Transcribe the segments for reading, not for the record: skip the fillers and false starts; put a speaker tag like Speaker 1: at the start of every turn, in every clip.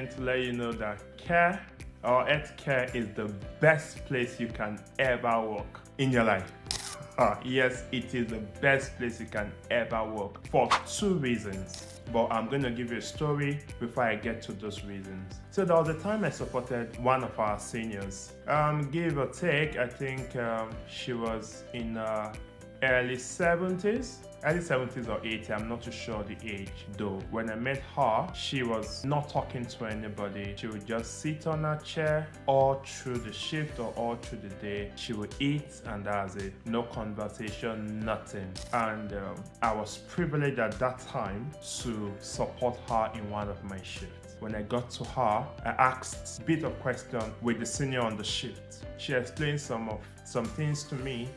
Speaker 1: again to let you know that care or health care is the best place you can ever work in your life. Yes, it is the best place you can ever work for two reasons. But I'm going to give you a story before I get to those reasons. So there was a time I supported one of our seniors. Give or take, I think she was in early 70s or 80s, I'm not too sure the age though. When I met her, she was not talking to anybody. She would just sit on her chair all through the shift or all through the day. She would eat and that's it. No conversation, nothing. And I was privileged at that time to support her in one of my shifts. When I got to her, I asked a bit of question with the senior on the shift. She explained some things to me.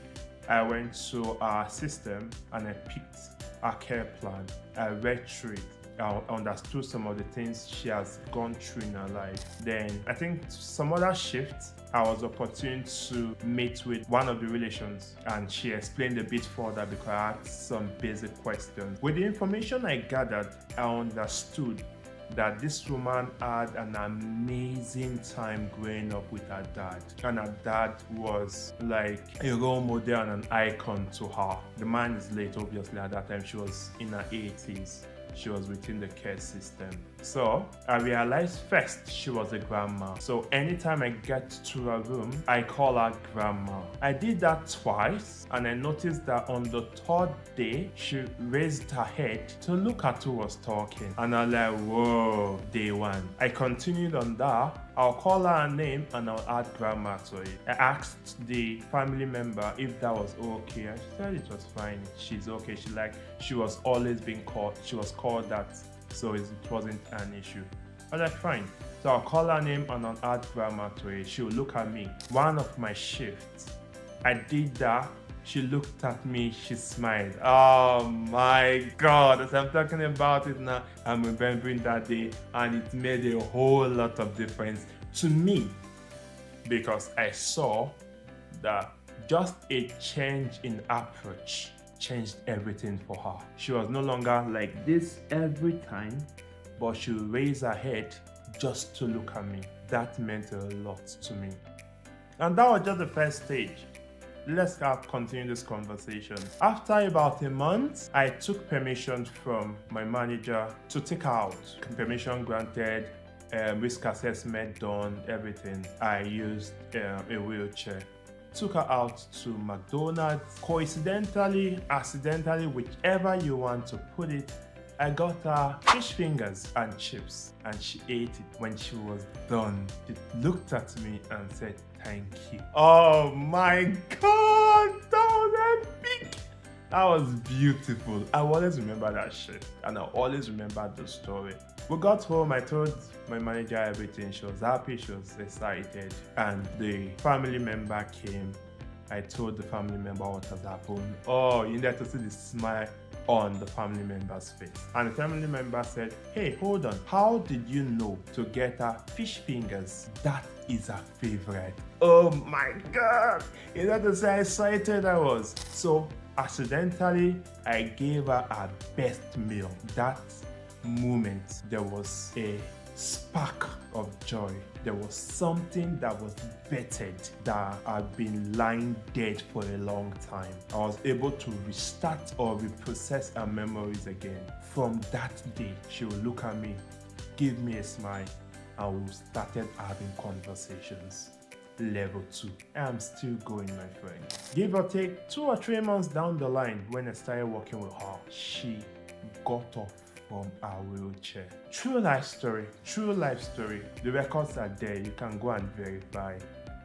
Speaker 1: I went to our system and I picked our care plan. I read through it. I understood some of the things she has gone through in her life. Then I think some other shifts, I was opportune to meet with one of the relations and she explained a bit further because I asked some basic questions. With the information I gathered, I understood that this woman had an amazing time growing up with her dad, and her dad was like a role model and an icon to her. The man is late, obviously. At that time she was in her 80s. She was within the care system. So I realized first she was a grandma. So anytime I get to her room, I call her grandma. I did that twice and I noticed that on the third day, she raised her head to look at who was talking. And I'm like, whoa, day one. I continued on that. I'll call her name and I'll add grandma to it. I asked the family member if that was okay and she said it was fine. She's okay. She was always being called. She was called that, so it wasn't an issue. I was like, fine. So I'll call her name and I'll add grandma to it. She'll look at me. One of my shifts, I did that. She looked at me, she smiled. Oh my God, as I'm talking about it now, I'm remembering that day and it made a whole lot of difference to me because I saw that just a change in approach changed everything for her. She was no longer like this every time, but she would raise her head just to look at me. That meant a lot to me. And that was just the first stage. Let's continue this conversation. After about a month, I took permission from my manager to take her out. Permission granted, risk assessment done, everything. I used a wheelchair. Took her out to McDonald's. Coincidentally, accidentally, whichever you want to put it, I got her fish fingers and chips and she ate it. When she was done, she looked at me and said, thank you. Oh my God, that was epic. That was beautiful. I always remember that shit and I always remember the story. We got home, I told my manager everything. She was happy, she was excited, and the family member came. I told the family member what has happened. Oh, you need to see the smile on the family member's face. And the family member said, hey, hold on. How did you know to get her fish fingers? That is her favorite. Oh my God. You know to see how excited I was. So accidentally, I gave her her best meal. That moment, there was a spark of joy. There was something that was bettered that had been lying dead for a long time. I was able to restart or reprocess her memories again. From that day, she would look at me, give me a smile, and we started having conversations. Level 2. I'm still going, my friend. Give or take 2 or 3 months down the line, when I started working with her, she got off from our wheelchair. True life story. The records are there. You can go and verify.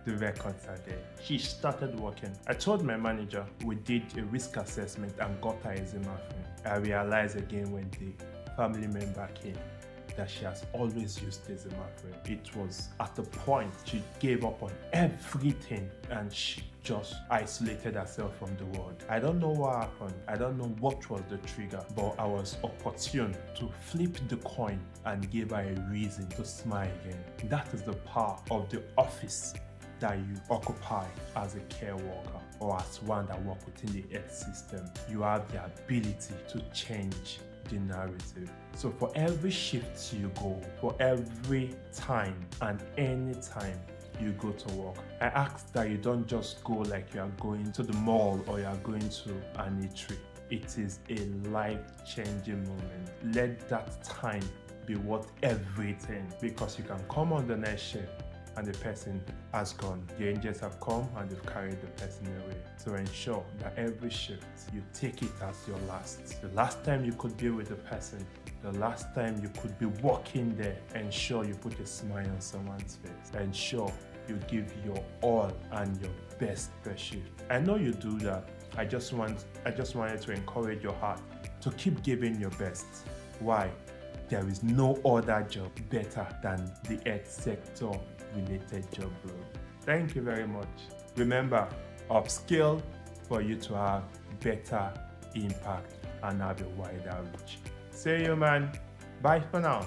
Speaker 1: The records are there. She started working. I told my manager we did a risk assessment and got her eczema-free. I realized again when the family member came that she has always used eczema-free. It was at the point she gave up on everything and she just isolated herself from the world. I don't know what happened. I don't know what was the trigger, but I was opportune to flip the coin and give her a reason to smile again. That is the power of the office that you occupy as a care worker or as one that works within the health system. You have the ability to change the narrative. So for every shift you go, for every time and any time you go to work, I ask that you don't just go like you are going to the mall or you are going to an eatery. It is a life-changing moment. Let that time be worth everything, because you can come on the next shift and the person has gone. The angels have come and they've carried the person away. So ensure that every shift you take it as your last. The last time you could be with the person, the last time you could be walking there, ensure you put a smile on someone's face. Ensure you give your all and your best per shift. I know you do that. I just wanted to encourage your heart to keep giving your best. Why? There is no other job better than the health sector related job role. Thank you very much. Remember, upskill for you to have better impact and have a wider reach. See you, man. Bye for now.